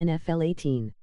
NFL 18.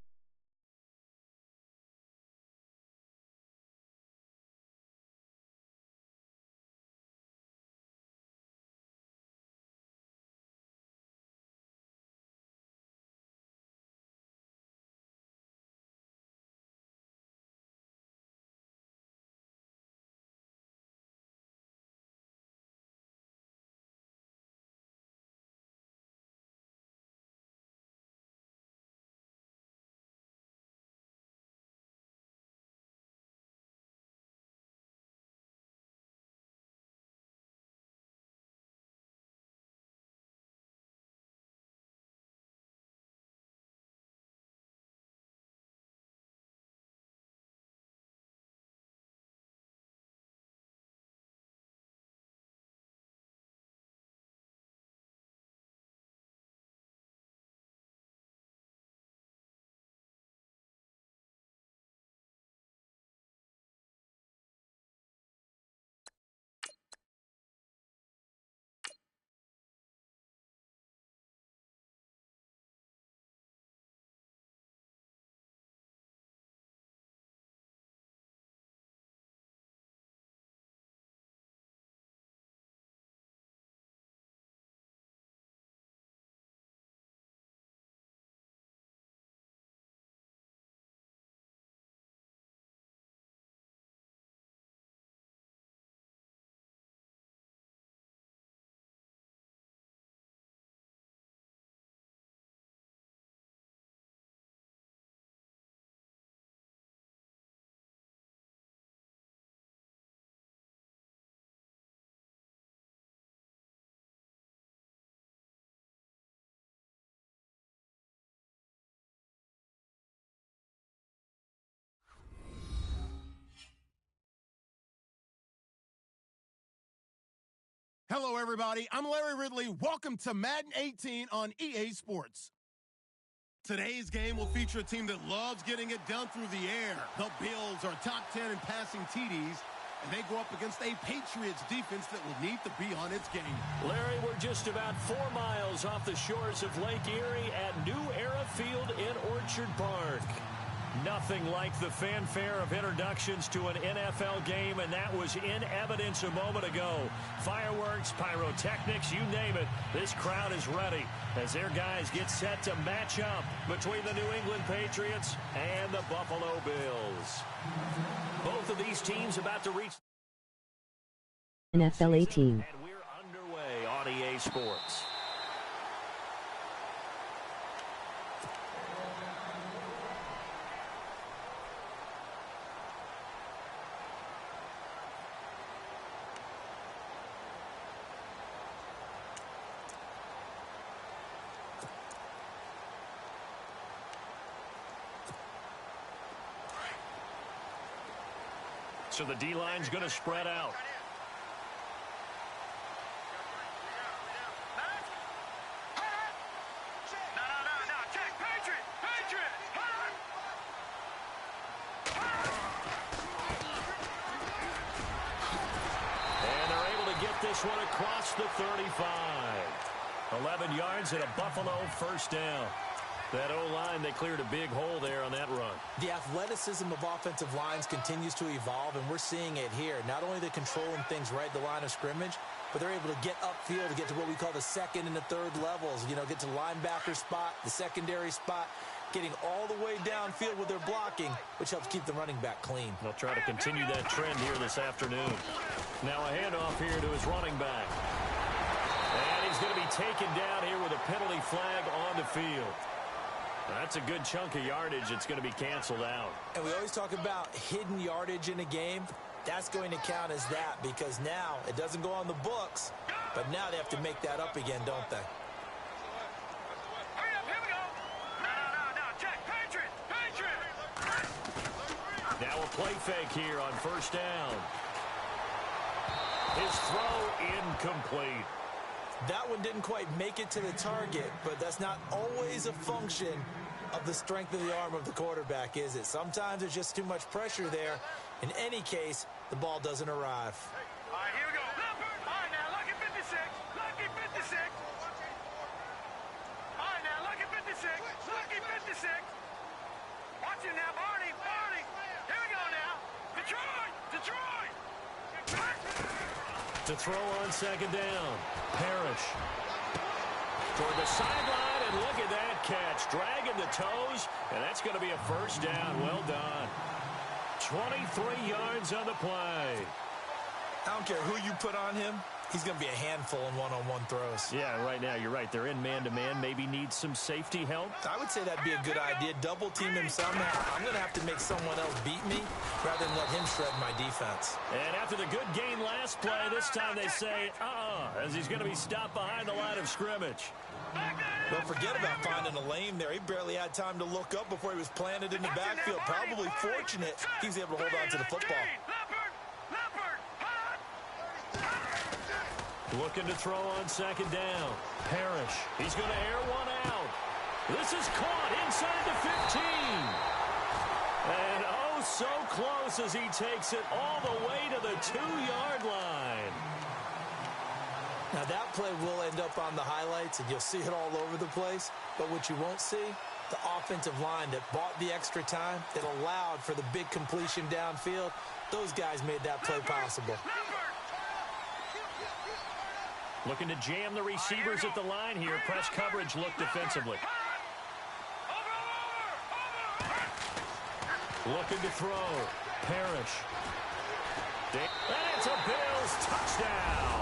Hello, everybody. I'm Larry Ridley. Welcome to Madden 18 on EA Sports. Today's game will feature a team that loves getting it done through the air. The Bills are top 10 in passing TDs, and they go up against a Patriots defense that will need to be on its game. Larry, we're just about 4 miles off the shores of Lake Erie at New Era Field in Orchard Park. Nothing like the fanfare of introductions to an NFL game, and that was in evidence a moment ago. Fireworks, pyrotechnics, you name it. This crowd is ready as their guys get set to match up between the New England Patriots and the Buffalo Bills. Both of these teams about to reach NFL 18. And we're underway on EA Sports. So the D-line's going to spread out. And they're able to get this one across the 35. 11 yards and a Buffalo first down. That O-line, they cleared a big hole there on that run. The athleticism of offensive lines continues to evolve, and we're seeing it here. Not only are they controlling things right at the line of scrimmage, but they're able to get upfield to get to what we call the second and the third levels. You know, get to the linebacker spot, the secondary spot, getting all the way downfield with their blocking, which helps keep the running back clean. They'll try to continue that trend here this afternoon. Now a handoff here to his running back. And he's going to be taken down here with a penalty flag on the field. That's a good chunk of yardage. It's going to be canceled out. And we always talk about hidden yardage in a game. That's going to count as that because now it doesn't go on the books, but now they have to make that up again, don't they? Now a play fake here on first down. His throw incomplete. That one didn't quite make it to the target, but that's not always a function of the strength of the arm of the quarterback, is it? Sometimes there's just too much pressure there. In any case, the ball doesn't arrive. All right, here we go. All right, now, lucky 56. Lucky 56. All right, now, lucky 56. Lucky 56. To throw on second down. Parrish. Toward the sideline, and look at that catch. Dragging the toes, and that's going to be a first down. Well done. 23 yards on the play. I don't care who you put on him. He's going to be a handful in one-on-one throws. Yeah, right now, you're right. They're in man-to-man. Maybe needs some safety help. I would say that'd be a good idea. Double-team him somehow. I'm going to have to make someone else beat me rather than let him shred my defense. And after the good gain last play, this time they say, as he's going to be stopped behind the line of scrimmage. Don't forget about finding a lane there. He barely had time to look up before he was planted in the backfield. Probably fortunate he was able to hold on to the football. Looking to throw on second down. Parrish. He's going to air one out. This is caught inside the 15. And oh, so close as he takes it all the way to the 2-yard line. Now, that play will end up on the highlights, and you'll see it all over the place. But what you won't see, the offensive line that bought the extra time, that allowed for the big completion downfield, those guys made that play possible. Looking to jam the receivers at the line here. Press coverage look defensively. Looking to throw. Parrish. And it's a Bills touchdown.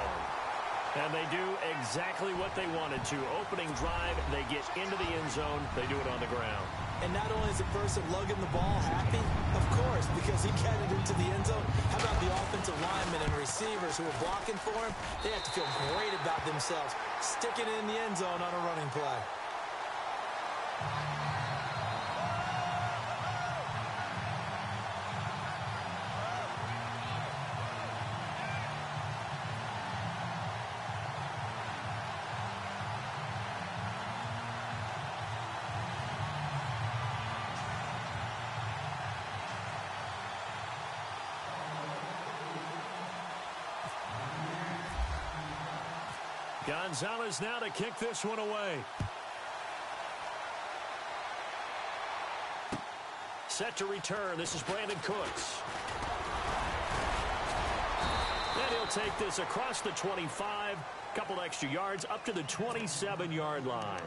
And they do exactly what they wanted to. Opening drive, they get into the end zone. They do it on the ground. And not only is the person lugging the ball happy, of course, because he got it into the end zone. How about the offensive linemen and receivers who are blocking for him? They have to feel great about themselves, sticking it in the end zone on a running play. Gonzalez now to kick this one away. Set to return. This is Brandon Cooks. And he'll take this across the 25. Couple extra yards up to the 27-yard line.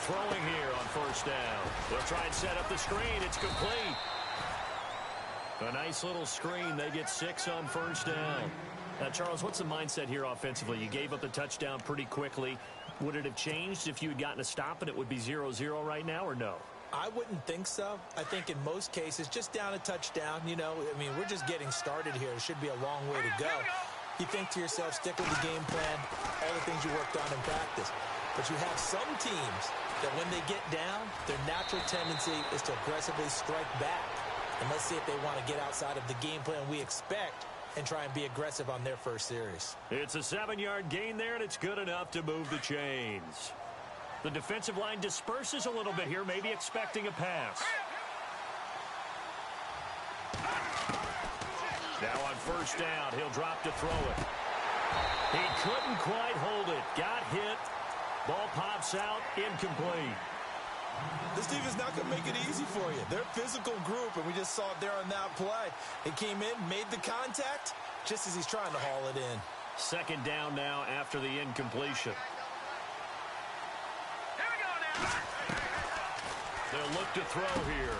Throwing here on first down. They'll try and set up the screen. It's complete. A nice little screen. They get 6 on first down. Now, Charles, what's the mindset here offensively? You gave up the touchdown pretty quickly. Would it have changed if you had gotten a stop and it would be 0-0 right now, or no? I wouldn't think so. I think in most cases, just down a touchdown, you know, I mean, we're just getting started here. It should be a long way to go. You think to yourself, stick with the game plan, all the things you worked on in practice. But you have some teams that when they get down, their natural tendency is to aggressively strike back. And let's see if they want to get outside of the game plan we expect and try and be aggressive on their first series. It's a 7-yard gain there, and it's good enough to move the chains. The defensive line disperses a little bit here, maybe expecting a pass. Now on first down, he'll drop to throw it. He couldn't quite hold it. Got hit. Ball pops out, incomplete. This team is not going to make it easy for you. They're a physical group, and we just saw it there on that play. It came in, made the contact, just as he's trying to haul it in. Second down now after the incompletion. Here we go now. They'll look to throw here.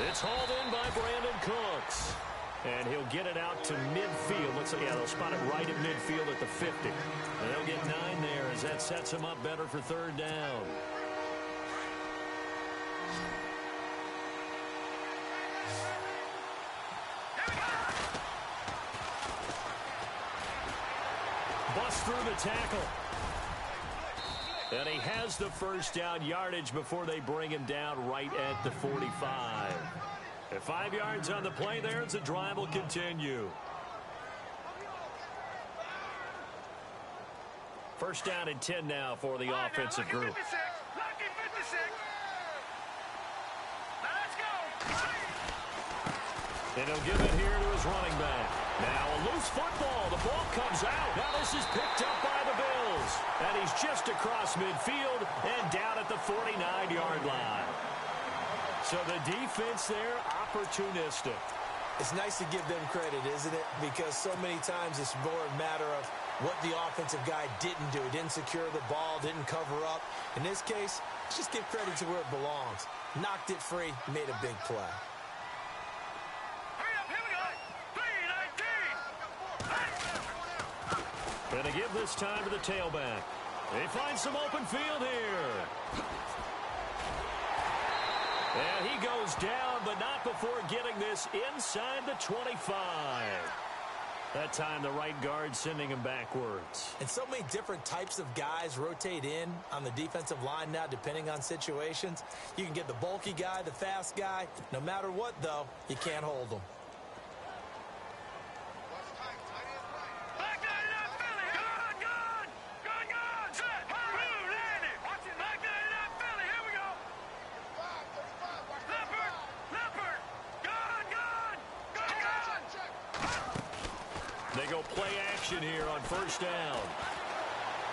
It's hauled in by Brandon Cooks. And he'll get it out to midfield. Looks like, yeah, they'll spot it right at midfield at the 50. And they'll get 9 there as that sets him up better for third down. Bust through the tackle. And he has the first down yardage before they bring him down right at the 45. At 5 yards on the play there, as the drive will continue. First down and 10 now for the offensive group. Lucky 56. Now let's go. And he'll give it here to his running back. Now a loose football. The ball comes out. Now this is picked up by the Bills. And he's just across midfield and down at the 49-yard line. So the defense there, opportunistic. It's nice to give them credit, isn't it? Because so many times it's more a matter of what the offensive guy didn't do. He didn't secure the ball, didn't cover up. In this case, let's just give credit to where it belongs. Knocked it free, made a big play. Hurry up, here we go. 3-19. Going to give this time to the tailback. They find some open field here. And he goes down, but not before getting this inside the 25. That time, the right guard sending him backwards. And so many different types of guys rotate in on the defensive line now, depending on situations. You can get the bulky guy, the fast guy. No matter what, though, you can't hold them. Back 99 Philly. Good. Set. Blue landed. Watch it. Back 99 Philly. Here we go. Leopard. Good. They go play action here on first down.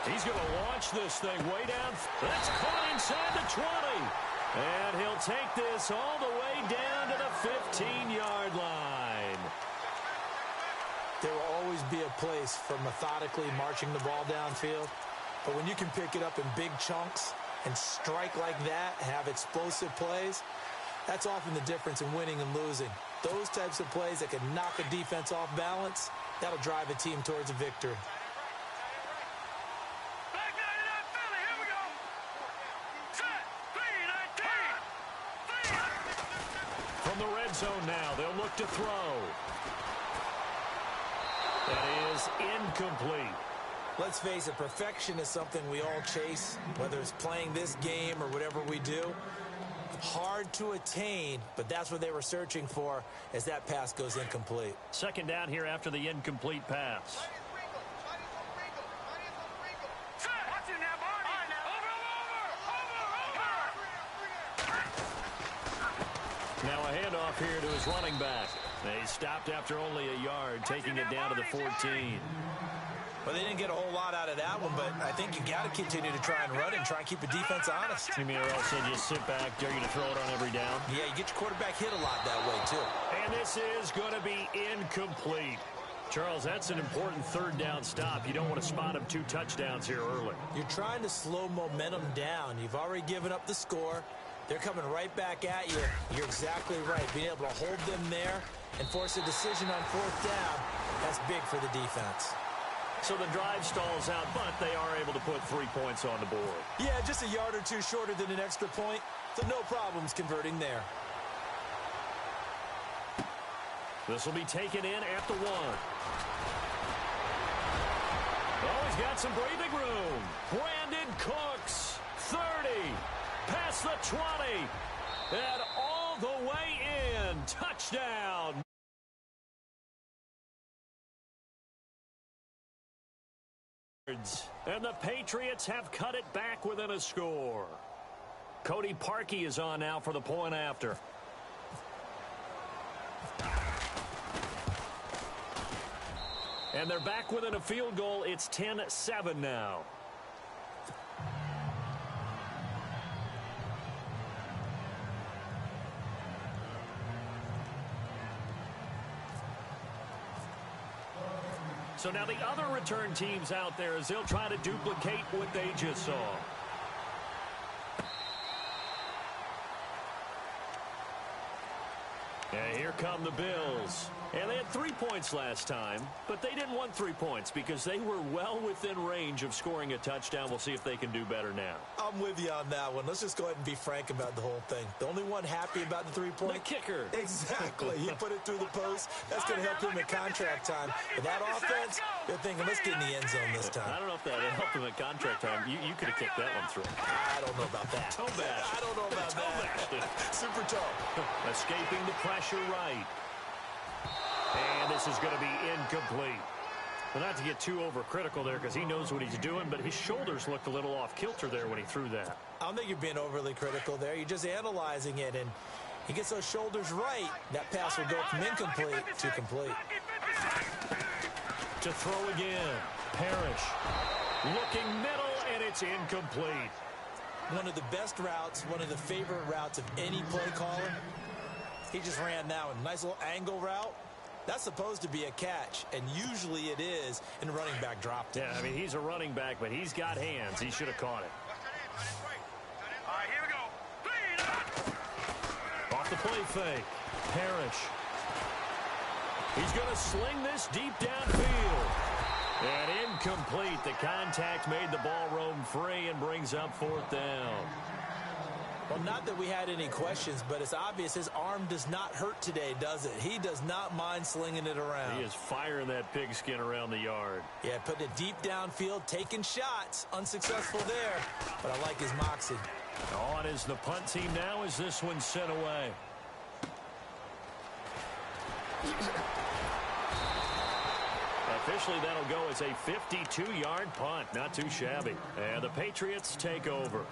He's going to launch this thing way down. That's caught inside the 20. And he'll take this all the way down to the 15-yard line. There will always be a place for methodically marching the ball downfield. But when you can pick it up in big chunks and strike like that, have explosive plays, that's often the difference in winning and losing. Those types of plays that can knock a defense off balance, that'll drive a team towards a victory. Back 99 Philly. Here we go. Set. 3-19. From the red zone now, they'll look to throw. That is incomplete. Let's face it, perfection is something we all chase, whether it's playing this game or whatever we do. Hard to attain, but that's what they were searching for as that pass goes incomplete. Second down here after the incomplete pass. Set. Watch it now, Barney. Over. Now a handoff here to his running back. They stopped after only a yard, taking it down to the 14. Well, they didn't get a whole lot out of that one, but I think you got to continue to try and run and try and keep the defense honest. You mean or else they just sit back, dare you to throw it on every down? Yeah, you get your quarterback hit a lot that way, too. And this is going to be incomplete. Charles, that's an important third down stop. You don't want to spot him 2 touchdowns here early. You're trying to slow momentum down. You've already given up the score. They're coming right back at you. You're exactly right. Being able to hold them there and force a decision on 4th down, that's big for the defense. So the drive stalls out, but they are able to put 3 points on the board. Yeah, just a yard or two shorter than an extra point, so no problems converting there. This will be taken in at the 1. Oh, he's got some breathing room. Brandon Cooks, 30, past the 20, and all the way in. Touchdown. And the Patriots have cut it back within a score. Cody Parkey is on now for the point after. And they're back within a field goal. It's 10-7 now. So now the other return teams out there as they'll try to duplicate what they just saw. And here come the Bills. And they had 3 points last time, but they didn't want 3 points because they were well within range of scoring a touchdown. We'll see if they can do better now. I'm with you on that one. Let's just go ahead and be frank about the whole thing. The only one happy about the 3-point? The kicker. Exactly. He put it through the post. That's going to help him at contract time. But that offense, they're thinking, let's get in the end zone this time. I don't know if that helped him at contract time. You could have kicked that one through. I don't know about that. Toe bash. I don't know about that. Super toe. Escaping the pressure right. And this is going to be incomplete. Well, not to get too overcritical there because he knows what he's doing, but his shoulders looked a little off kilter there when he threw that. I don't think you're being overly critical there. You're just analyzing it, and He gets those shoulders right. That pass will go from incomplete to complete. To throw again. Parrish. Looking middle, and it's incomplete. One of the best routes, one of the favorite routes of any play caller. He just ran that one. Nice little angle route. That's supposed to be a catch, and usually it is, and the running back dropped it. Yeah, I mean, he's a running back, but he's got hands. He should have caught it. All right, here we go. Off the play fake. Parrish. He's going to sling this deep downfield. And incomplete. The contact made the ball roam free and brings up fourth down. Well, not that we had any questions, but it's obvious his arm does not hurt today, does it? He does not mind slinging it around. He is firing that pigskin around the yard. Yeah, putting it deep downfield, taking shots. Unsuccessful there, but I like his moxie. On is the punt team now as this one's sent away. Officially, that'll go as a 52-yard punt. Not too shabby. And the Patriots take over.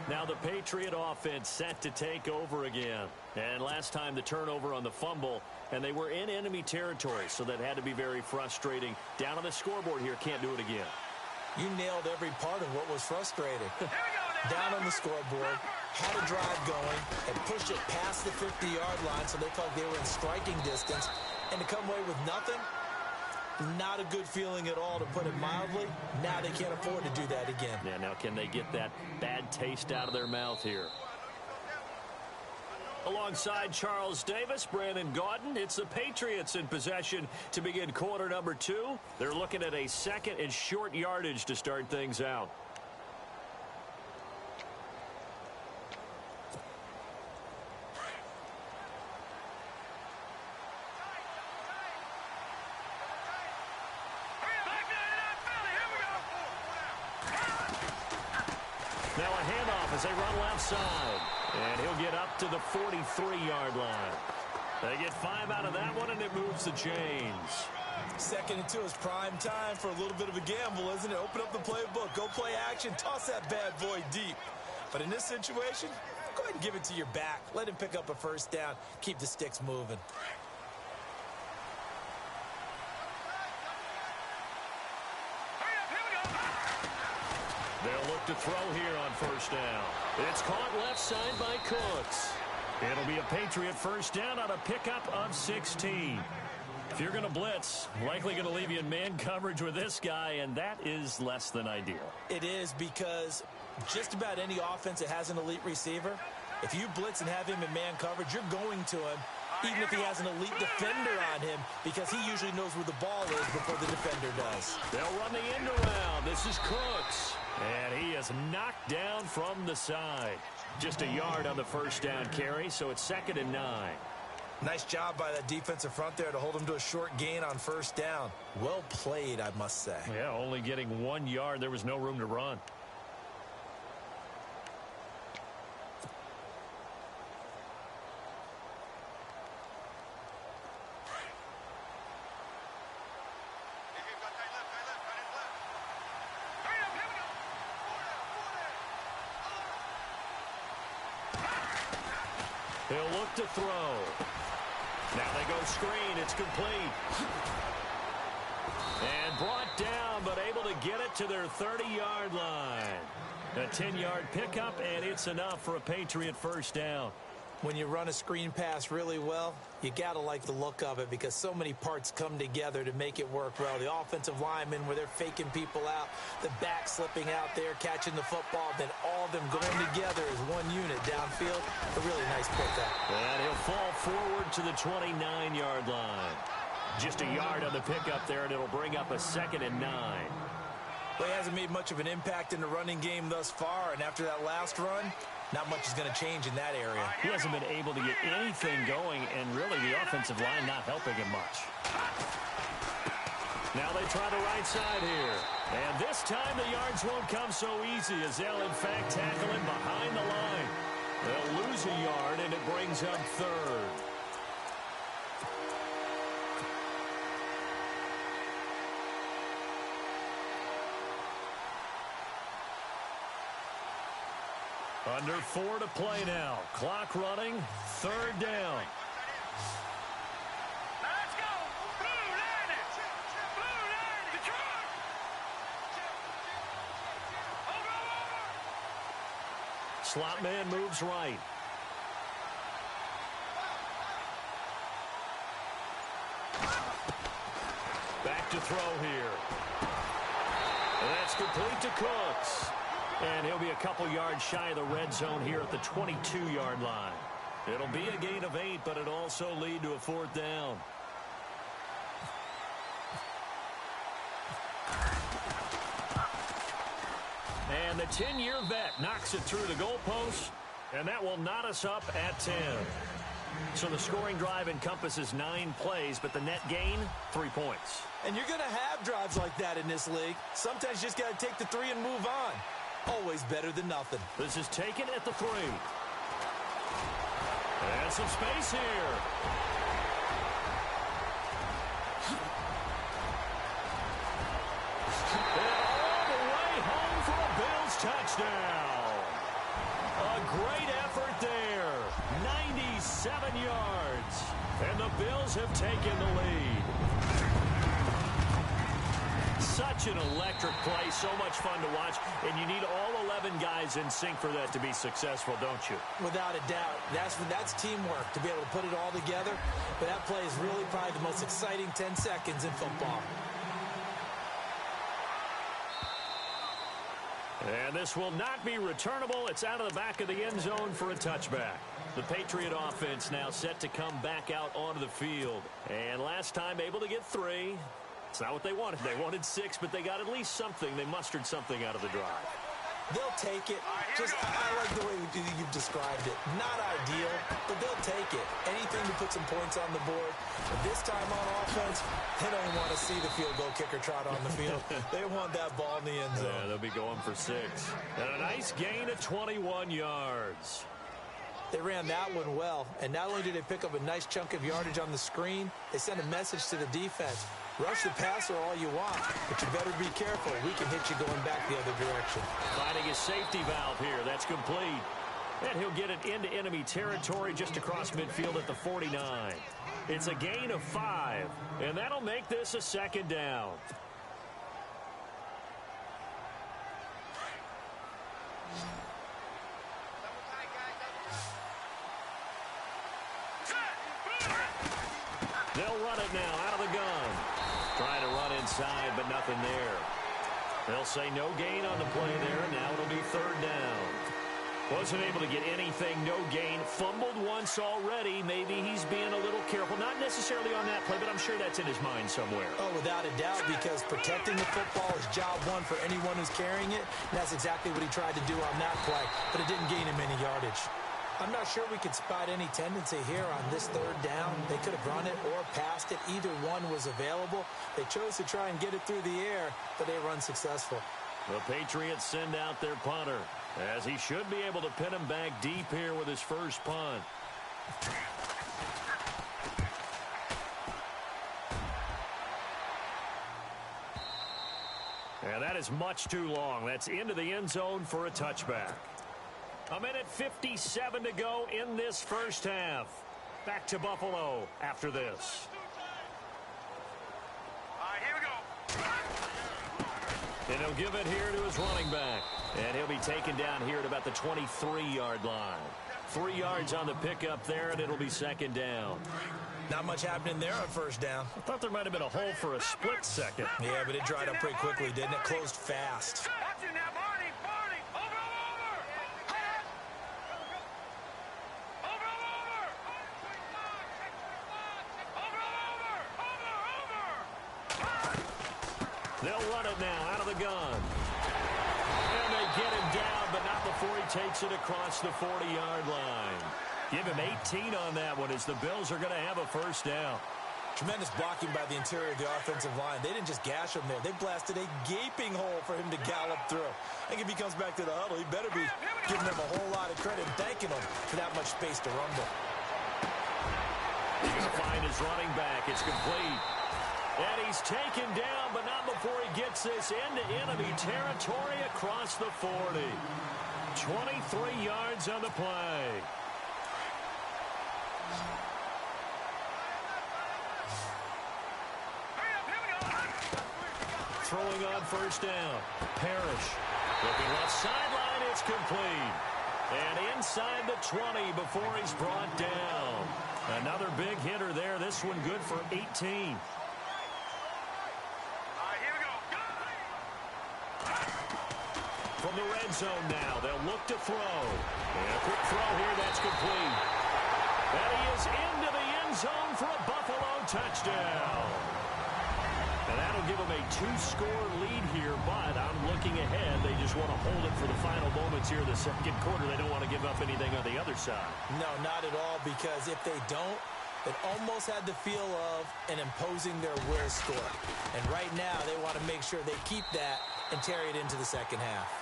Now the Patriot offense set to take over again. And last time the turnover on the fumble, and they were in enemy territory, so that had to be very frustrating. Down on the scoreboard here, can't do it again. You nailed every part of what was frustrating. Down on the scoreboard, had a drive going, and pushed it past the 50-yard line so they felt they were in striking distance. And to come away with nothing, not a good feeling at all, to put it mildly. Now they can't afford to do that again. Yeah, now can they get that bad taste out of their mouth here? Alongside Charles Davis, Brandon Gaudin, it's the Patriots in possession to begin quarter number 2. They're looking at a second and short yardage to start things out. Now a handoff as they run left side. And he'll get up to the 43-yard line. They get 5 out of that one, and it moves the chains. 2nd and 2 is prime time for a little bit of a gamble, isn't it? Open up the playbook, go play action, toss that bad boy deep. But in this situation, go ahead and give it to your back. Let him pick up a first down. Keep the sticks moving. They'll look to throw here on first down. It's caught left side by Cooks. It'll be a Patriot first down on a pickup of 16. If you're going to blitz, likely going to leave you in man coverage with this guy, and that is less than ideal. It is, because just about any offense that has an elite receiver, if you blitz and have him in man coverage, you're going to him, even if he has an elite defender on him, because he usually knows where the ball is before the defender does. They'll run the end around. This is Cooks. And he is knocked down from the side. Just a yard on the first down carry, so it's 2nd and 9. Nice job by that defensive front there to hold him to a short gain on first down. Well played, I must say. Yeah, only getting 1 yard. There was no room to run. He'll look to throw. Now they go screen. It's complete. And brought down, but able to get it to their 30-yard line. A 10-yard pickup, and it's enough for a Patriot first down. When you run a screen pass really well, you got to like the look of it, because so many parts come together to make it work well. The offensive linemen, where they're faking people out, the back slipping out there, catching the football, then all of them going together as one unit downfield. A really nice pickup. And he'll fall forward to the 29-yard line. Just a yard on the pickup there, and it'll bring up a 2nd and 9. Well, he hasn't made much of an impact in the running game thus far, and after that last run, not much is going to change in that area. He hasn't been able to get anything going, and really the offensive line not helping him much. Now they try the right side here. And this time the yards won't come so easy, as they'll in fact tackle him behind the line. They'll lose a yard, and it brings up 3rd. Under 4 to play now. Clock running. Third down. Let's go. Blue 90. Blue 90. Detroit. Over. Slot man moves right. Back to throw here. That's complete to Cooks. And he'll be a couple yards shy of the red zone here at the 22-yard line. It'll be a gain of 8, but it'll also lead to a fourth down. And the 10-year vet knocks it through the goalpost, and that will knot us up at 10. So the scoring drive encompasses 9 plays, but the net gain, 3 points. And you're going to have drives like that in this league. Sometimes you just got to take the 3 and move on. Always better than nothing. This is taken at the 3. And some space here. And all the way home for a Bills touchdown. A great effort there. 97 yards. And the Bills have taken the lead. Such an electric play, so much fun to watch, and you need all 11 guys in sync for that to be successful, don't you? Without a doubt. That's teamwork, to be able to put it all together. But that play is really probably the most exciting 10 seconds in football. And this will not be returnable. It's out of the back of the end zone for a touchback. The Patriot offense now set to come back out onto the field. And last time able to get 3. It's not what they wanted. They wanted 6, but they got at least something. They mustered something out of the drive. They'll take it. I like the way you've described it. Not ideal, but they'll take it. Anything to put some points on the board. But this time on offense, they don't want to see the field goal kicker trot on the field. They want that ball in the end zone. Yeah, they'll be going for 6. And a nice gain of 21 yards. They ran that one well, and not only did they pick up a nice chunk of yardage on the screen, they sent a message to the defense. Rush the passer all you want, but you better be careful. We can hit you going back the other direction. Finding his safety valve here. That's complete. And he'll get it into enemy territory just across midfield at the 49. It's a gain of 5, and that'll make this a second down. They'll run it now out of the gun. Trying to run inside, but nothing there. They'll say no gain on the play there. Now it'll be third down. Wasn't able to get anything, no gain. Fumbled once already. Maybe he's being a little careful. Not necessarily on that play, but I'm sure that's in his mind somewhere. Oh, without a doubt, because protecting the football is job one for anyone who's carrying it. And that's exactly what he tried to do on that play, but it didn't gain him any yardage. I'm not sure we could spot any tendency here on this third down. They could have run it or passed it. Either one was available. They chose to try and get it through the air, but they were unsuccessful. The Patriots send out their punter, as he should be able to pin him back deep here with his first punt. And that is much too long. That's into the end zone for a touchback. A minute 57 to go in this first half. Back to Buffalo after this. All right, here we go. And he'll give it here to his running back. And he'll be taken down here at about the 23-yard line. 3 yards on the pickup there, and it'll be second down. Not much happening there on first down. I thought there might have been a hole for a split second. Yeah, but it dried up pretty quickly, didn't it? Closed fast. Watch it now, Barney. Barney. Over. They'll run it now out of the gun. And they get him down, but not before he takes it across the 40-yard line. Give him 18 on that one as the Bills are going to have a first down. Tremendous blocking by the interior of the offensive line. They didn't just gash him there. They blasted a gaping hole for him to gallop through. I think if he comes back to the huddle, he better be giving them a whole lot of credit and thanking them for that much space to rumble. He's going to find his running back. It's complete. And he's taken down, but not before he gets this into enemy territory across the 40. 23 yards on the play. Throwing on first down. Parrish. Looking left sideline. It's complete. And inside the 20 before he's brought down. Another big hitter there. This one good for 18. From the red zone now, they'll look to throw. And a quick throw here, that's complete. And he is into the end zone for a Buffalo touchdown. And that'll give them a 2-score lead here, but I'm looking ahead. They just want to hold it for the final moments here in the second quarter. They don't want to give up anything on the other side. No, not at all, because if they don't, it almost had the feel of an imposing their will score. And right now, they want to make sure they keep that and carry it into the second half.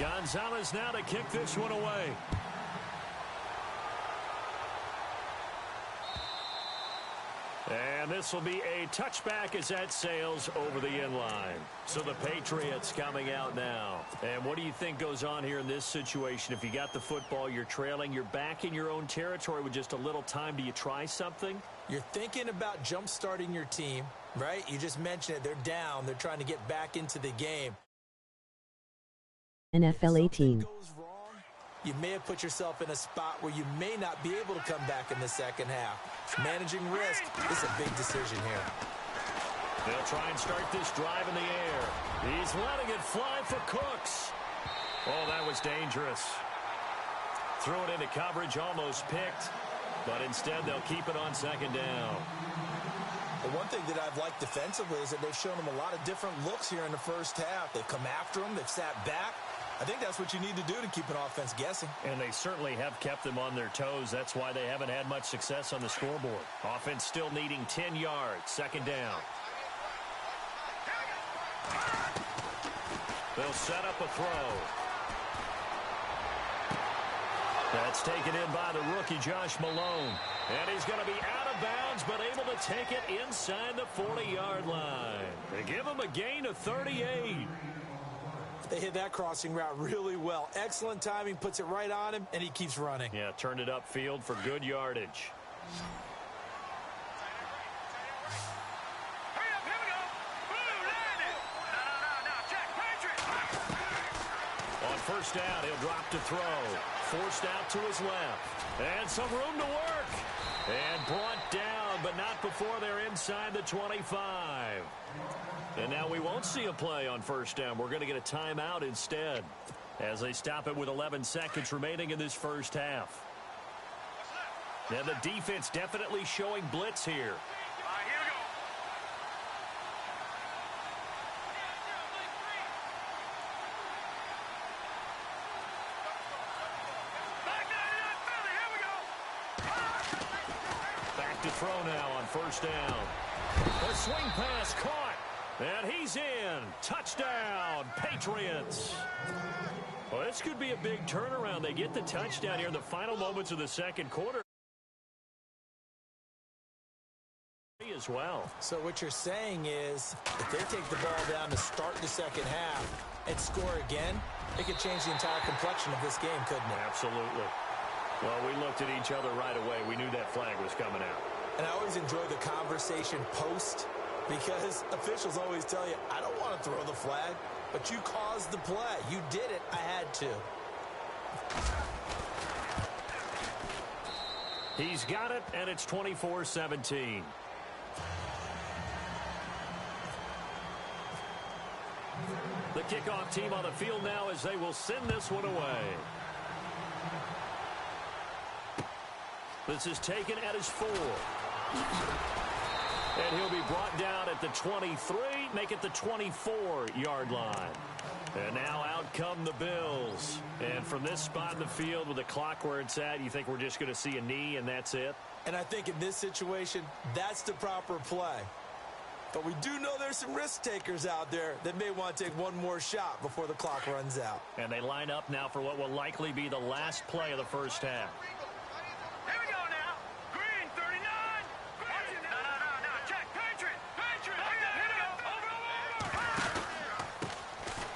Gonzalez now to kick this one away. And this will be a touchback as that sails over the end line. So the Patriots coming out now. And what do you think goes on here in this situation? If you got the football, you're trailing, you're back in your own territory with just a little time. Do you try something? You're thinking about jump-starting your team, right? You just mentioned it. They're down. They're trying to get back into the game. NFL 18. You may have put yourself in a spot where you may not be able to come back in the second half. Managing risk is a big decision here. They'll try and start this drive in the air. He's letting it fly for Cooks. Oh, that was dangerous. Threw it into coverage, almost picked. But instead, they'll keep it on second down. The one thing that I've liked defensively is that they've shown them a lot of different looks here in the first half. They've come after them. They've sat back. I think that's what you need to do to keep an offense guessing. And they certainly have kept them on their toes. That's why they haven't had much success on the scoreboard. Offense still needing 10 yards. Second down. They'll set up a throw. That's taken in by the rookie, Josh Malone. And he's going to be out of bounds, but able to take it inside the 40-yard line. They give him a gain of 38. They hit that crossing route really well. Excellent timing, puts it right on him, and he keeps running. Yeah, turned it upfield for good yardage. Hurry up, here we go. Blue, landed. No, check, Patriot. On first down, he'll drop to throw. Forced out to his left. And some room to work. And brought down, but not before they're inside the 25. And now we won't see a play on first down. We're going to get a timeout instead as they stop it with 11 seconds remaining in this first half. And the defense definitely showing blitz here. All right, here we go. Back to throw now on first down. A swing pass caught. And he's in. Touchdown, Patriots. Well, this could be a big turnaround. They get the touchdown here in the final moments of the second quarter as well. So what you're saying is if they take the ball down to start the second half and score again, it could change the entire complexion of this game, couldn't it? Absolutely. Well, we looked at each other right away. We knew that flag was coming out. And I always enjoy the conversation post, because officials always tell you, I don't want to throw the flag, but you caused the play. You did it. I had to. He's got it, and it's 24-17. The kickoff team on the field now as they will send this one away. This is taken at his 4. And he'll be brought down at the 23, make it the 24-yard line. And now out come the Bills. And from this spot in the field with the clock where it's at, you think we're just going to see a knee and that's it? And I think in this situation, that's the proper play. But we do know there's some risk takers out there that may want to take one more shot before the clock runs out. And they line up now for what will likely be the last play of the first half. Here we go now. Green, 39. Green. No, check, Patriot.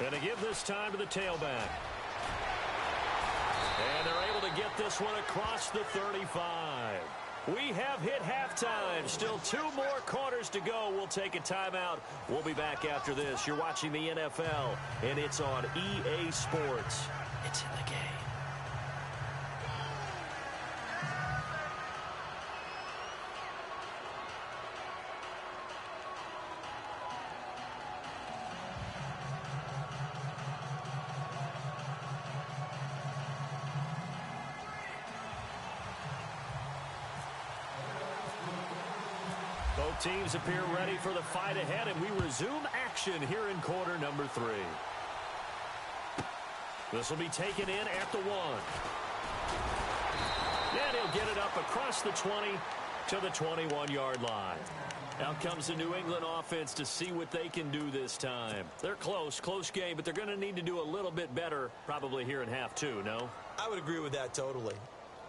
And to give this time to the tailback. And they're able to get this one across the 35. We have hit halftime. Still 2 more quarters to go. We'll take a timeout. We'll be back after this. You're watching the NFL, and it's on EA Sports. It's in the game. Both teams appear ready for the fight ahead, and we resume action here in quarter number 3. This will be taken in at the 1. And he'll get it up across the 20 to the 21-yard line. Out comes the New England offense to see what they can do this time. They're close game, but they're going to need to do a little bit better probably here in half 2, no? I would agree with that totally.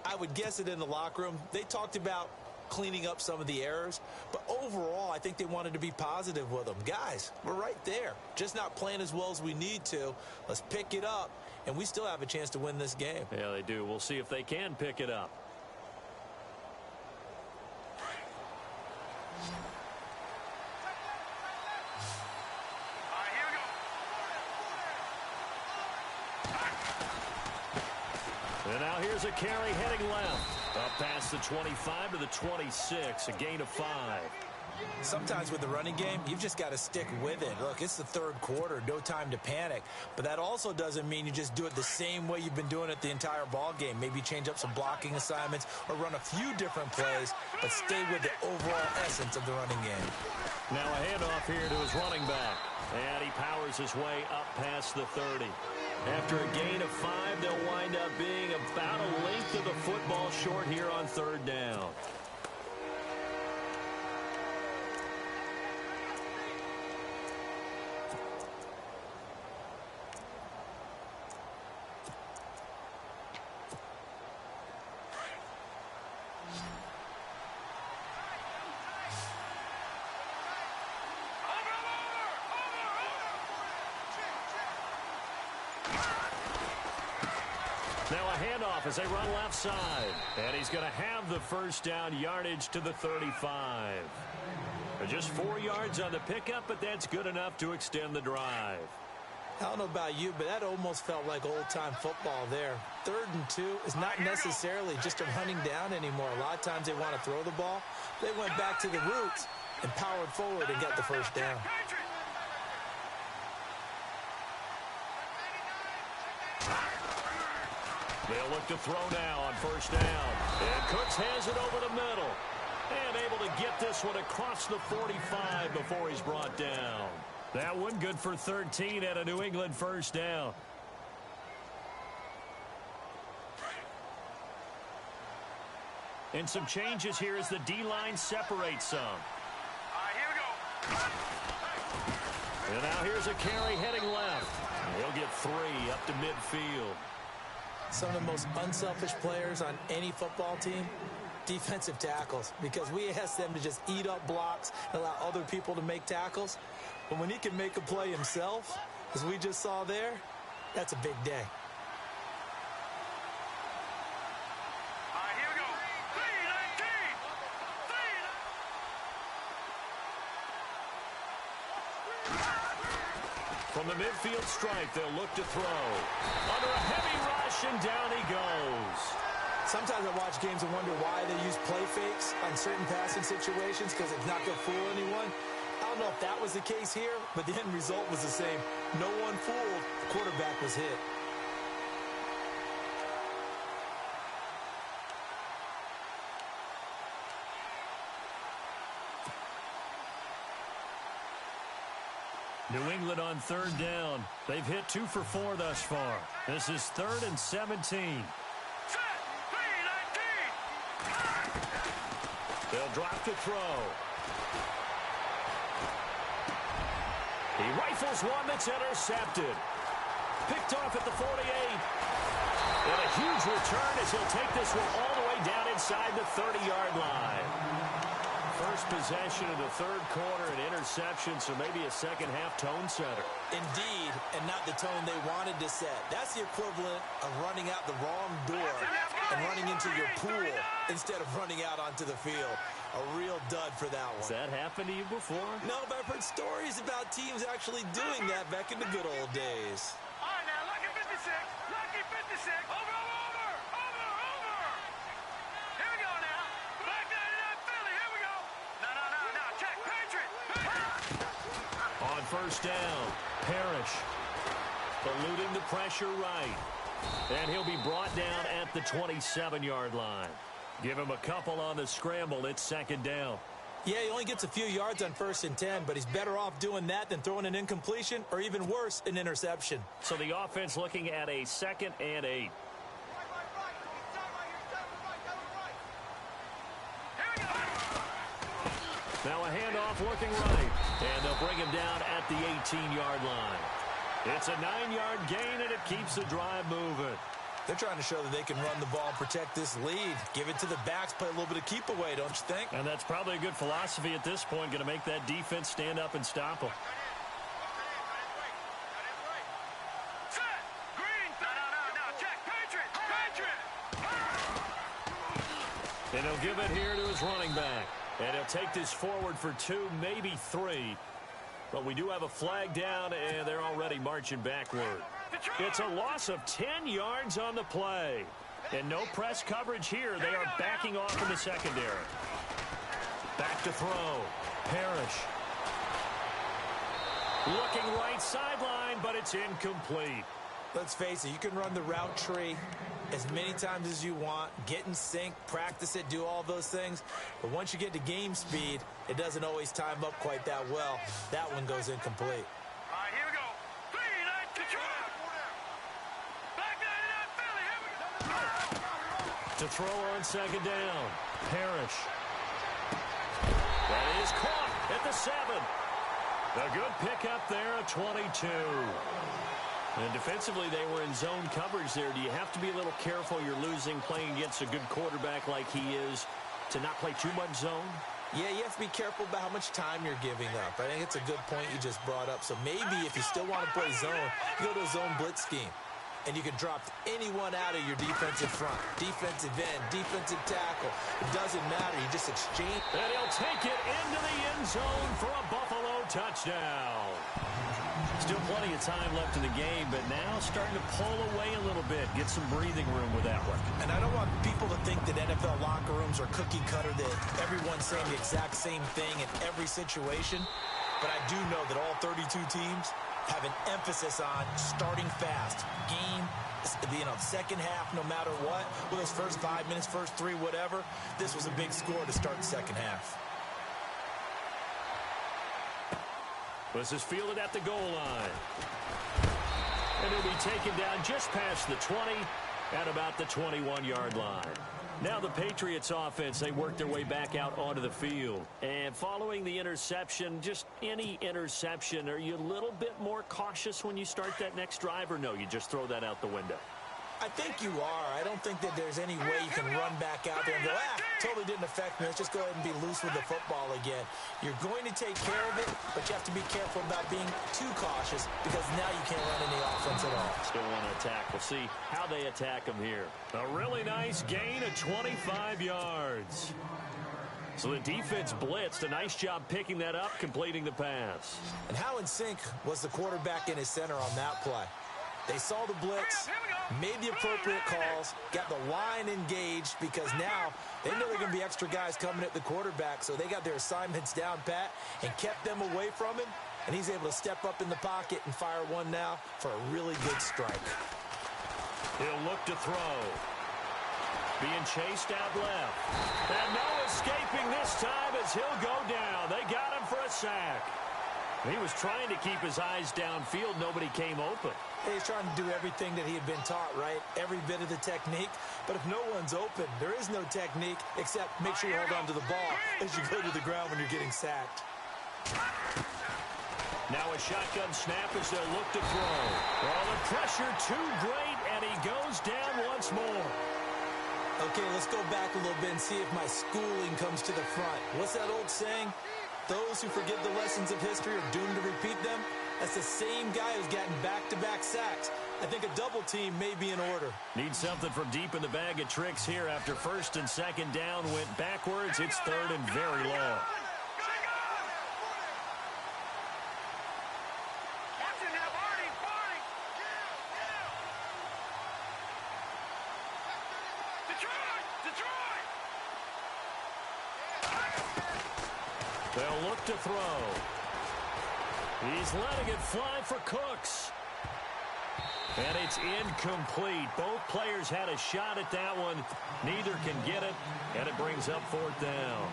I would guess it in the locker room. They talked about cleaning up some of the errors, but overall I think they wanted to be positive with them. Guys, we're right there, just not playing as well as we need to. Let's pick it up, and we still have a chance to win this game. Yeah, they do. We'll see if they can pick it up. Here we go. And now here's a carry heading left. Up past the 25 to the 26, a gain of 5. Sometimes with the running game, you've just got to stick with it. Look, it's the 3rd quarter, no time to panic. But that also doesn't mean you just do it the same way you've been doing it the entire ball game. Maybe change up some blocking assignments or run a few different plays, but stay with the overall essence of the running game. Now a handoff here to his running back. And he powers his way up past the 30. After a gain of 5, they'll wind up being about a length of the football short here on 3rd down. Now a handoff as they run left side. And he's going to have the first down yardage to the 35. Just 4 yards on the pickup, but that's good enough to extend the drive. I don't know about you, but that almost felt like old-time football there. 3rd and 2 is not necessarily just a running down anymore. A lot of times they want to throw the ball. They went back to the roots and powered forward and got the first down. They'll look to throw now on 1st down. And Cooks has it over the middle. And able to get this one across the 45 before he's brought down. That one good for 13 at a New England 1st down. And some changes here as the D-line separates some. Here we go. And now here's a carry heading left. He'll get 3 up to midfield. Some of the most unselfish players on any football team, defensive tackles, because we ask them to just eat up blocks and allow other people to make tackles. But when he can make a play himself, as we just saw there, that's a big day. Here we go. 3-19. From the midfield stripe, they'll look to throw. Under a heavy rush, and down he goes. Sometimes I watch games and wonder why they use play fakes on certain passing situations, because it's not going to fool anyone. I don't know if that was the case here, but the end result was the same. No one fooled. The quarterback was hit. New England on 3rd down. They've hit 2 for 4 thus far. This is 3rd and 17. They'll drop to throw. He rifles one that's intercepted. Picked off at the 48. And a huge return as he'll take this one all the way down inside the 30-yard line. First possession of the third quarter, an interception, so maybe a second-half tone setter. Indeed, and not the tone they wanted to set. That's the equivalent of running out the wrong door and running into your pool instead of running out onto the field. A real dud for that one. Has that happened to you before? No, but I've heard stories about teams actually doing that back in the good old days. All right, now, lucky 56. Lucky 56. Over. Here we go now. Black 99 Philly. Here we go. No. Check. Patriot. On first down, Parrish eluding the pressure right. And he'll be brought down at the 27-yard line. Give him a couple on the scramble. It's second down. Yeah, he only gets a few yards on 1st and 10, but he's better off doing that than throwing an incompletion or even worse, an interception. So the offense looking at a 2nd and 8. Now a handoff looking right, and they'll bring him down at the 18-yard line. It's a 9-yard gain, and it keeps the drive moving. They're trying to show that they can run the ball and protect this lead. Give it to the backs, play a little bit of keep away, don't you think? And that's probably a good philosophy at this point, going to make that defense stand up and stop them. Set. Green. No. Check. Patriot. And he'll give it here to his running back. And he'll take this forward for 2, maybe 3. But we do have a flag down, and they're already marching backward. It's a loss of 10 yards on the play. And no press coverage here. They are backing off in the secondary. Back to throw. Parrish. Looking right sideline, but it's incomplete. Let's face it, you can run the route tree as many times as you want, get in sync, practice it, do all those things. But once you get to game speed, it doesn't always time up quite that well. That one goes incomplete. All right, here we go. 3-9 Detroit. Black 99 Philly. Here we go. To throw on second down. Parrish. That is caught at the 7. A good pickup there at 22. And defensively, they were in zone coverage there. Do you have to be a little careful? You're losing playing against a good quarterback like he is to not play too much zone? Yeah, you have to be careful about how much time you're giving up. I think it's a good point you just brought up. So maybe if you still want to play zone, you go to a zone blitz scheme. And you can drop anyone out of your defensive front. Defensive end, defensive tackle. It doesn't matter. You just exchange. And he'll take it into the end zone for a Buffalo touchdown. Still plenty of time left in the game, but now starting to pull away a little bit. Get some breathing room with that one. And I don't want people to think that NFL locker rooms are cookie cutter, that everyone's saying the exact same thing in every situation. But I do know that all 32 teams have an emphasis on starting fast. Game, second half, no matter what. With those first 5 minutes, first 3, whatever. This was a big score to start the second half. This is fielded at the goal line. And he'll be taken down just past the 20 at about the 21-yard line. Now the Patriots offense, they work their way back out onto the field. And following the interception, just any interception, are you a little bit more cautious when you start that next drive, or no, you just throw that out the window? I think you are. I don't think that there's any way you can run back out there and go, totally didn't affect me. Let's just go ahead and be loose with the football again. You're going to take care of it, but you have to be careful about being too cautious because now you can't run any offense at all. Still want to attack. We'll see how they attack them here. A really nice gain of 25 yards. So the defense blitzed. A nice job picking that up, completing the pass. And how in sync was the quarterback and his center on that play? They saw the blitz, made the appropriate calls, got the line engaged because now they know they're going to be extra guys coming at the quarterback, so they got their assignments down pat and kept them away from him, and he's able to step up in the pocket and fire one now for a really good strike. He'll look to throw. Being chased out left. And no escaping this time as he'll go down. They got him for a sack. He was trying to keep his eyes downfield. Nobody came open. He's trying to do everything that he had been taught, right? Every bit of the technique. But if no one's open, there is no technique except make sure you hold on to the ball as you go to the ground when you're getting sacked. Now a shotgun snap as they'll look to throw. Well, the pressure too great, and he goes down once more. A Okay, let's go back a little bit and see if my schooling comes to the front. What's that old saying? Those who forget the lessons of history are doomed to repeat them. That's the same guy who's gotten back-to-back sacks. I think a double team may be in order. Need something from deep in the bag of tricks here after first and second down went backwards. It's third and very long. They'll look to throw. He's letting it fly for Cooks. And it's incomplete. Both players had a shot at that one. Neither can get it, and it brings up fourth down.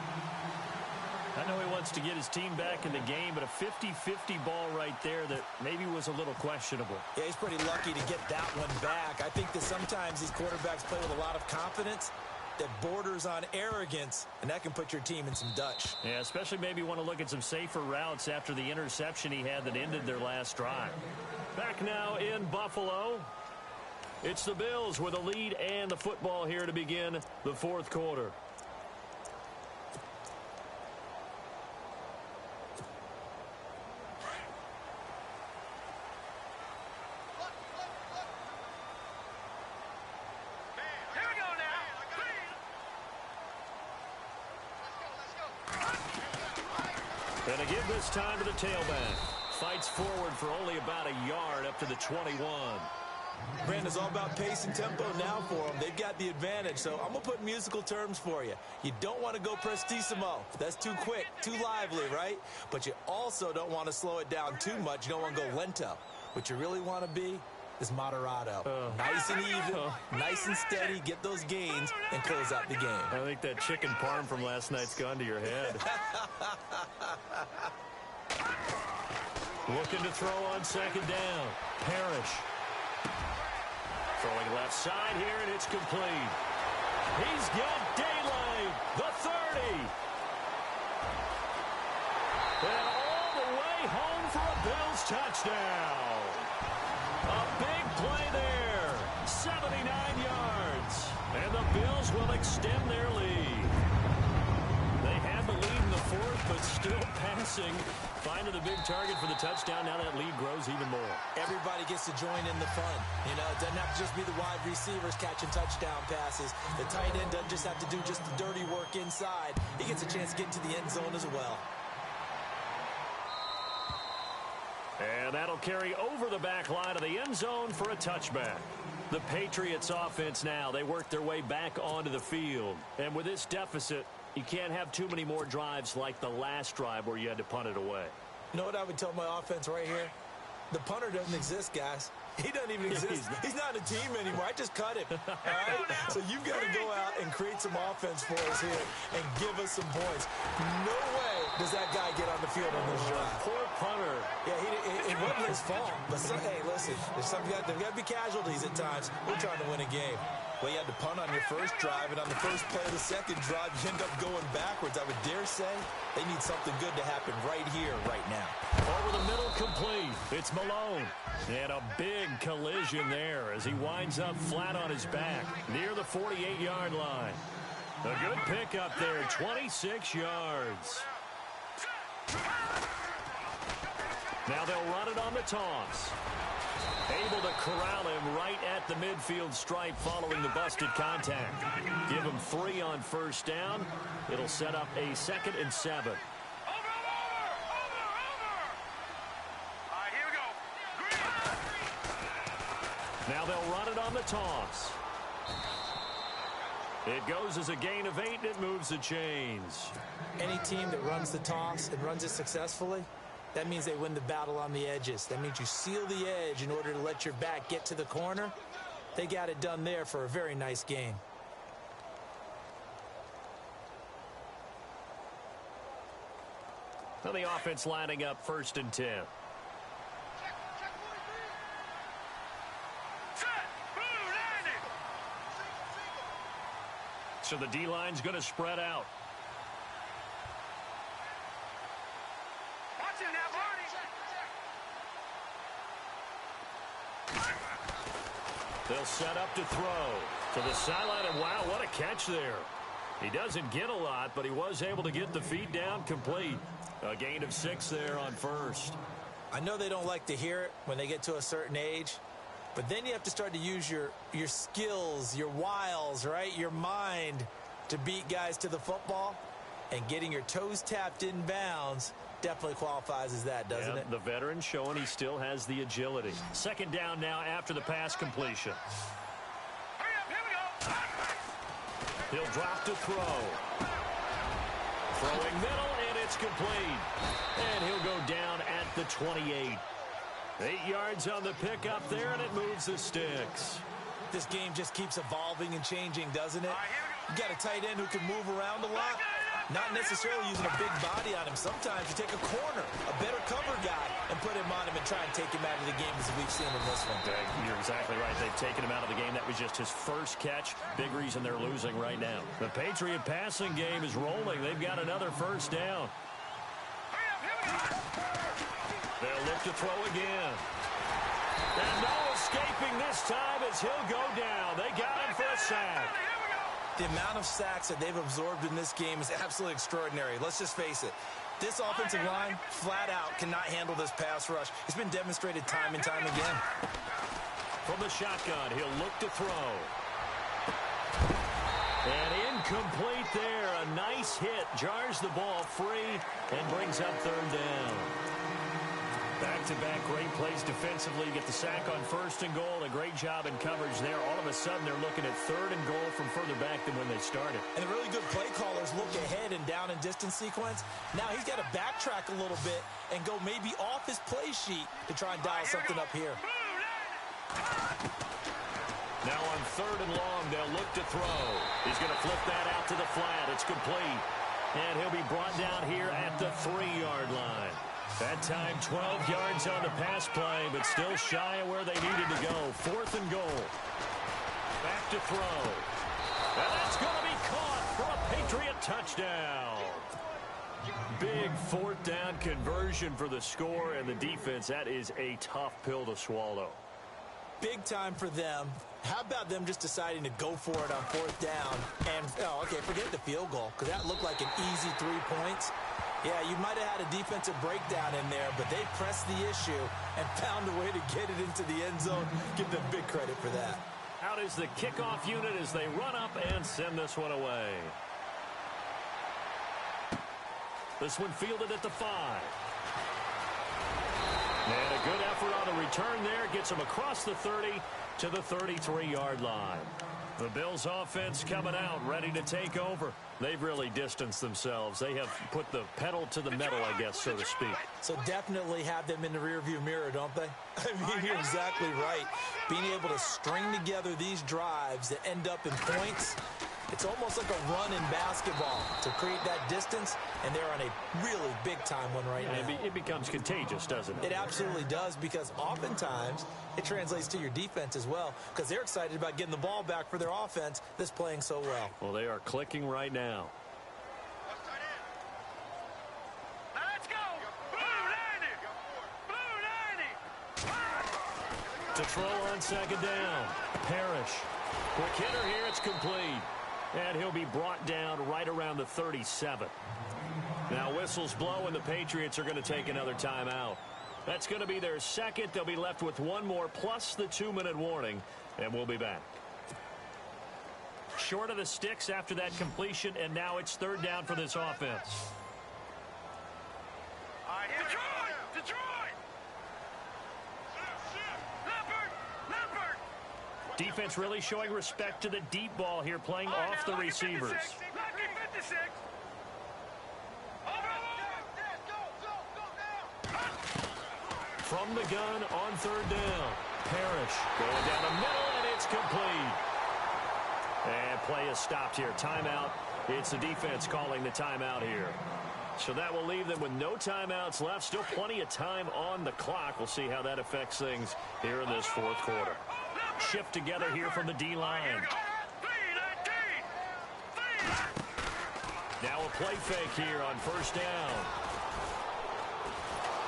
I know he wants to get his team back in the game, but a 50-50 ball right there that maybe was a little questionable. Yeah, he's pretty lucky to get that one back. I think that sometimes these quarterbacks play with a lot of confidence that borders on arrogance, and that can put your team in some Dutch. Yeah, especially maybe want to look at some safer routes after the interception he had that ended their last drive. Back now in Buffalo. It's the Bills with a lead and the football here to begin the fourth quarter. Gonna give this time to the tailback. Fights forward for only about a yard up to the 21. Brandon, it's all about pace and tempo now for them. They've got the advantage, so I'm going to put musical terms for you. You don't want to go prestissimo. That's too quick, too lively, right? But you also don't want to slow it down too much. You don't want to go lento. What you really want to be is moderato. Nice and even, nice and steady, get those gains, and close out the game. I think that chicken parm from last night's gone to your head. Looking to throw on second down. Parrish. Throwing left side here, and it's complete. He's got daylight. The 30. And all the way home for a Bills touchdown. A big play there. 79 yards. And the Bills will extend their lead. They had the lead in the fourth, but still passing. Finding the big target for the touchdown. Now that lead grows even more. Everybody gets to join in the fun. You know, it doesn't have to just be the wide receivers catching touchdown passes. The tight end doesn't just have to do just the dirty work inside. He gets a chance to get into the end zone as well. And that'll carry over the back line of the end zone for a touchback. The Patriots offense now, they work their way back onto the field. And with this deficit, you can't have too many more drives like the last drive where you had to punt it away. You know what I would tell my offense right here? The punter doesn't exist, guys. He doesn't even exist. He's not a team anymore. I just cut him. All right? So you've got to go out and create some offense for us here and give us some points. No way does that guy get on the field on this drive. Poor punter. Yeah, it wasn't his fault. But, hey, listen, there's got to be casualties at times. We're trying to win a game. Well, you had to punt on your first drive, and on the first play of the second drive, you end up going backwards. I would dare say they need something good to happen right here, right now. Over the middle, complete. It's Malone. And a big collision there as he winds up flat on his back near the 48-yard line. A good pickup there, 26 yards. Now they'll run it on the toss. Able to corral him right at the midfield stripe following the busted contact. Give him 3 on first down. It'll set up a 2nd and 7. Over. All right, here we go. Now they'll run it on the toss. It goes as a gain of 8, and it moves the chains. Any team that runs the toss and runs it successfully, that means they win the battle on the edges. That means you seal the edge in order to let your back get to the corner. They got it done there for a very nice game. Now the offense lining up 1st and 10. So the D-line's going to spread out. Watch him now, Marty. They'll set up to throw to the sideline, and wow, what a catch there. He doesn't get a lot, but he was able to get the feet down complete. A gain of 6 there on first. I know they don't like to hear it when they get to a certain age, but then you have to start to use your skills, your wiles, right? Your mind to beat guys to the football. And getting your toes tapped in bounds definitely qualifies as that, doesn't it? The veteran showing he still has the agility. Second down now after the pass completion. He'll drop to throw. Throwing middle, and it's complete. And he'll go down at the 28. 8 yards on the pickup there, and it moves the sticks. This game just keeps evolving and changing, doesn't it? You got a tight end who can move around a lot. Not necessarily using a big body on him. Sometimes you take a corner, a better cover guy, and put him on him and try and take him out of the game as we've seen in this one. You're exactly right. They've taken him out of the game. That was just his first catch. Big reason they're losing right now. The Patriot passing game is rolling. They've got another first down. They'll look to throw again. And no escaping this time as he'll go down. They got him for a sack. The amount of sacks that they've absorbed in this game is absolutely extraordinary. Let's just face it. This offensive line, flat out, cannot handle this pass rush. It's been demonstrated time and time again. From the shotgun, he'll look to throw. And incomplete there. A nice hit. Jars the ball free and brings up third down. Back-to-back great plays defensively. You get the sack on first and goal. A great job in coverage there. All of a sudden, they're looking at third and goal from further back than when they started. And the really good play callers look ahead and down and distance sequence. Now he's got to backtrack a little bit and go maybe off his play sheet to try and dial something up here. Now on third and long, they'll look to throw. He's going to flip that out to the flat. It's complete. And he'll be brought down here at the 3-yard line. That time, 12 yards on the pass play, but still shy of where they needed to go. Fourth and goal. Back to throw. And that's going to be caught for a Patriot touchdown. Big fourth down conversion for the score and the defense. That is a tough pill to swallow. Big time for them. How about them just deciding to go for it on fourth down? And, forget the field goal, because that looked like an easy 3 points. Yeah, you might have had a defensive breakdown in there, but they pressed the issue and found a way to get it into the end zone. Give them big credit for that. Out is the kickoff unit as they run up and send this one away. This one fielded at the 5. And a good effort on the return there. Gets him across the 30 to the 33-yard line. The Bills offense coming out, ready to take over. They've really distanced themselves. They have put the pedal to the metal, I guess, so to speak. So definitely have them in the rearview mirror, don't they? I mean, you're exactly right. Being able to string together these drives that end up in points, it's almost like a run in basketball to create that distance, and they're on a really big-time one right now. It becomes contagious, doesn't it? It absolutely does, because oftentimes it translates to your defense as well, because they're excited about getting the ball back for their offense that's playing so well. Well, they are clicking right now. Let's go! Blue 90! Blue 90! To throw on second down. Parrish. Quick hitter here, it's complete. And he'll be brought down right around the 37. Now whistles blow, and the Patriots are going to take another timeout. That's going to be their second. They'll be left with one more, plus the 2-minute warning, and we'll be back. Short of the sticks after that completion, and now it's third down for this offense. Detroit! Leopard! Defense really showing respect to the deep ball here, playing off the receivers. Lucky 56! From the gun on third down. Parrish going down the middle, and it's complete. And play is stopped here. Timeout. It's the defense calling the timeout here. So that will leave them with no timeouts left. Still plenty of time on the clock. We'll see how that affects things here in this fourth quarter. Shift together here from the D-line. Now a play fake here on first down.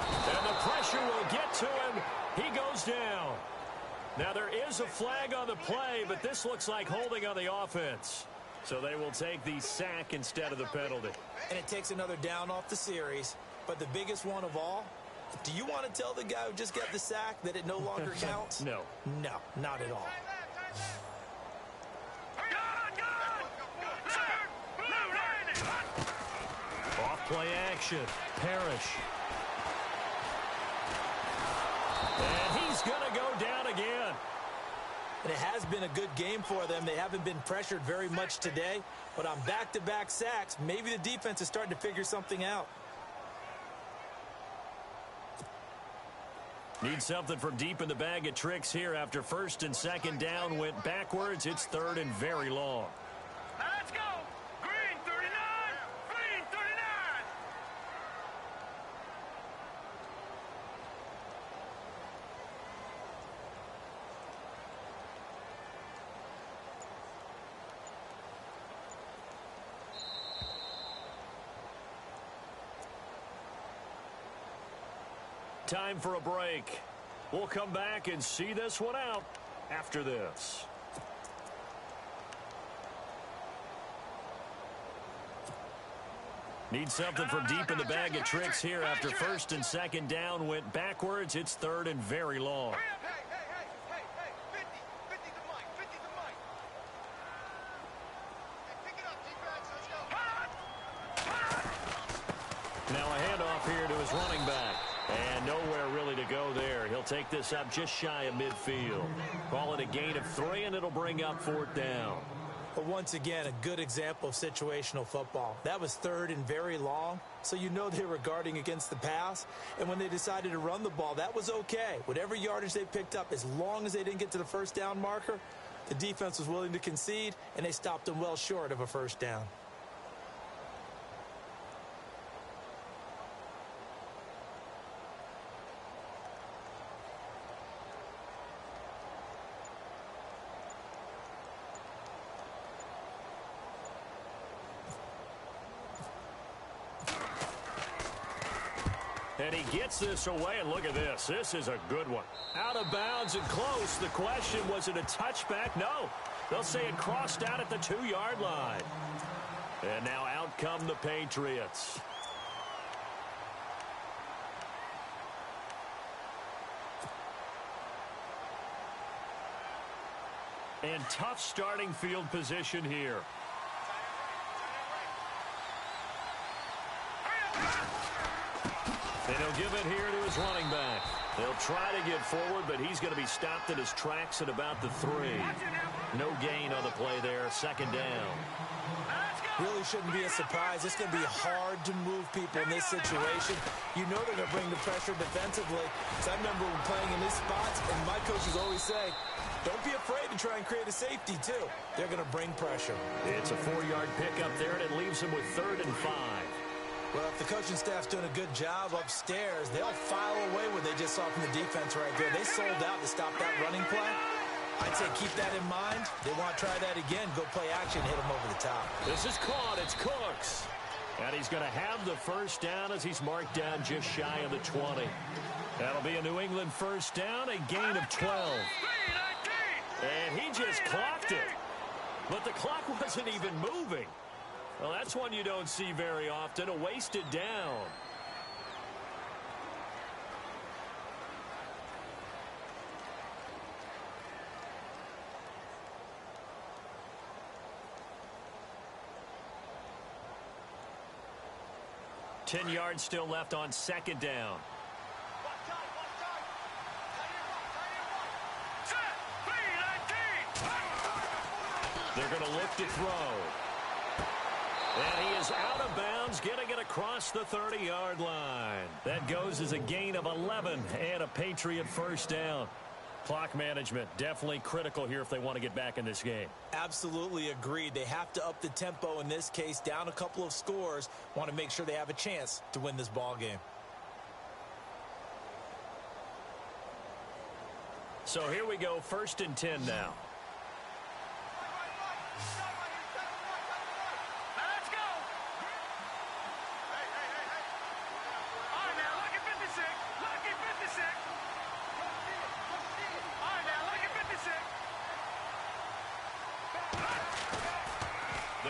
And the pressure will get to him. He goes down. Now there is a flag on the play, but this looks like holding on the offense. So they will take the sack instead of the penalty. And it takes another down off the series. But the biggest one of all, do you want to tell the guy who just got the sack that it no longer counts? No. No, not at all. Off play action. Parrish. And he's going to go down again. And it has been a good game for them. They haven't been pressured very much today. But on back-to-back sacks, maybe the defense is starting to figure something out. Need something from deep in the bag of tricks here after first and second down went backwards. It's third and very long. Let's go. Green 39. Green 39. Time for a break. We'll come back and see this one out after this. Need something from deep in the bag of tricks here after first and second down went backwards. It's third and very long. Hey, 50 the mic, 50 the mic. Hey, pick it up, defense, let's go. Now a handoff here to his running back. And nowhere really to go there. He'll take this up just shy of midfield. Call it a gain of 3, and it'll bring up fourth down. But once again, a good example of situational football. That was third and very long, so you know they were guarding against the pass. And when they decided to run the ball, that was okay. Whatever yardage they picked up, as long as they didn't get to the first down marker, the defense was willing to concede, and they stopped them well short of a first down. And he gets this away, and look at this. This is a good one. Out of bounds and close. The question, was it a touchback? No. They'll say it crossed out at the 2-yard line. And now out come the Patriots. And tough starting field position here. And he'll give it here to his running back. They'll try to get forward, but he's going to be stopped in his tracks at about the 3. No gain on the play there. Second down. Really shouldn't be a surprise. It's going to be hard to move people in this situation. You know they're going to bring the pressure defensively. So I remember playing in these spots, and my coaches always say, don't be afraid to try and create a safety, too. They're going to bring pressure. It's a 4-yard pickup there, and it leaves him with third and 5. Well, if the coaching staff's doing a good job upstairs, they'll file away what they just saw from the defense right there. They sold out to stop that running play. I'd say keep that in mind. They want to try that again. Go play action, hit them over the top. This is caught. It's Cooks. And he's going to have the first down as he's marked down just shy of the 20. That'll be a New England first down, a gain of 12. And he just clocked it. But the clock wasn't even moving. Well, that's one you don't see very often, a wasted down. Ten yards still left on second down. They're going to look to throw. And he is out of bounds, getting it across the 30-yard line. That goes as a gain of 11 and a Patriot first down. Clock management definitely critical here if they want to get back in this game. Absolutely agreed. They have to up the tempo in this case, down a couple of scores. Want to make sure they have a chance to win this ball game. So here we go, first and 10 now.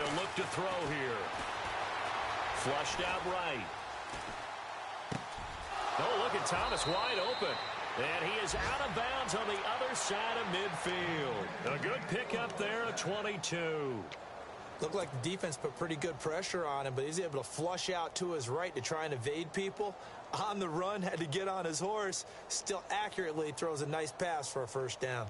They'll look to throw here. Flushed out right. Oh, look at Thomas wide open. And he is out of bounds on the other side of midfield. A good pickup there, a 22. Looked like the defense put pretty good pressure on him, but he's able to flush out to his right to try and evade people. On the run, had to get on his horse. Still accurately throws a nice pass for a first down.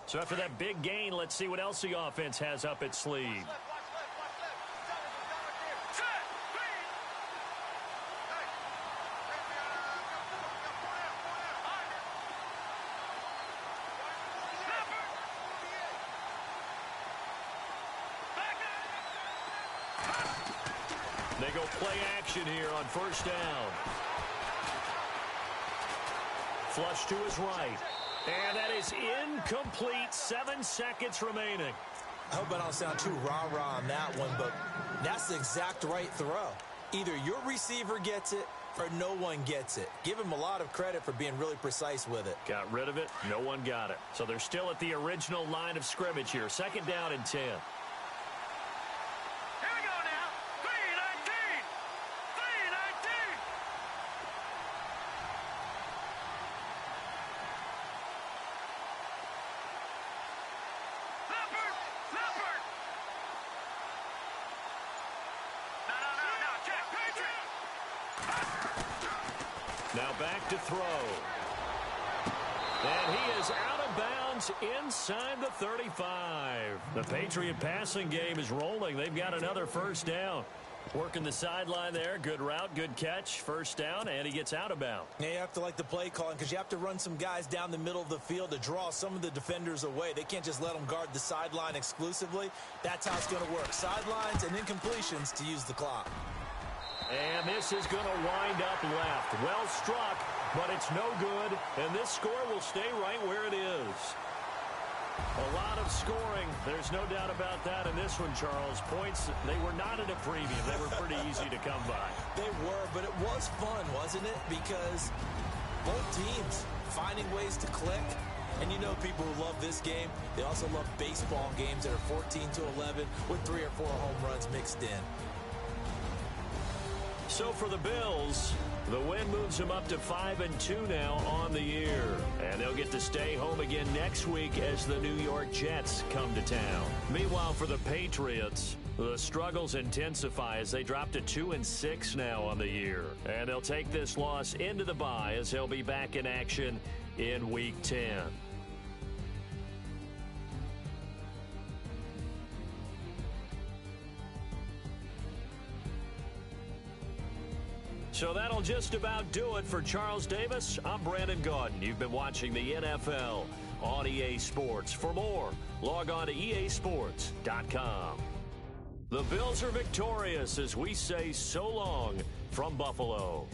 So after that big gain, let's see what else the offense has up its sleeve. They go play action here on first down. Flush to his right. And that is incomplete. 7 seconds remaining. I hope I don't sound too rah-rah on that one, but that's the exact right throw. Either your receiver gets it or no one gets it. Give him a lot of credit for being really precise with it. Got rid of it. No one got it. So they're still at the original line of scrimmage here. Second down and 10. Now back to throw. And he is out of bounds inside the 35. The Patriot passing game is rolling. They've got another first down. Working the sideline there. Good route, good catch. First down, and he gets out of bounds. Yeah, you have to like the play calling because you have to run some guys down the middle of the field to draw some of the defenders away. They can't just let them guard the sideline exclusively. That's how it's going to work. Sidelines and incompletions to use the clock. And this is going to wind up left. Well struck, but it's no good. And this score will stay right where it is. A lot of scoring. There's no doubt about that in this one, Charles. Points, they were not at a premium. They were pretty easy to come by. They were, but it was fun, wasn't it? Because both teams finding ways to click. And you know people who love this game, they also love baseball games that are 14-11 with 3 or 4 home runs mixed in. So for the Bills, the win moves them up to 5-2 now on the year. And they'll get to stay home again next week as the New York Jets come to town. Meanwhile, for the Patriots, the struggles intensify as they drop to 2-6 now on the year. And they'll take this loss into the bye as they'll be back in action in Week 10. So that'll just about do it for Charles Davis. I'm Brandon Gaudin. You've been watching the NFL on EA Sports. For more, log on to easports.com. The Bills are victorious as we say so long from Buffalo.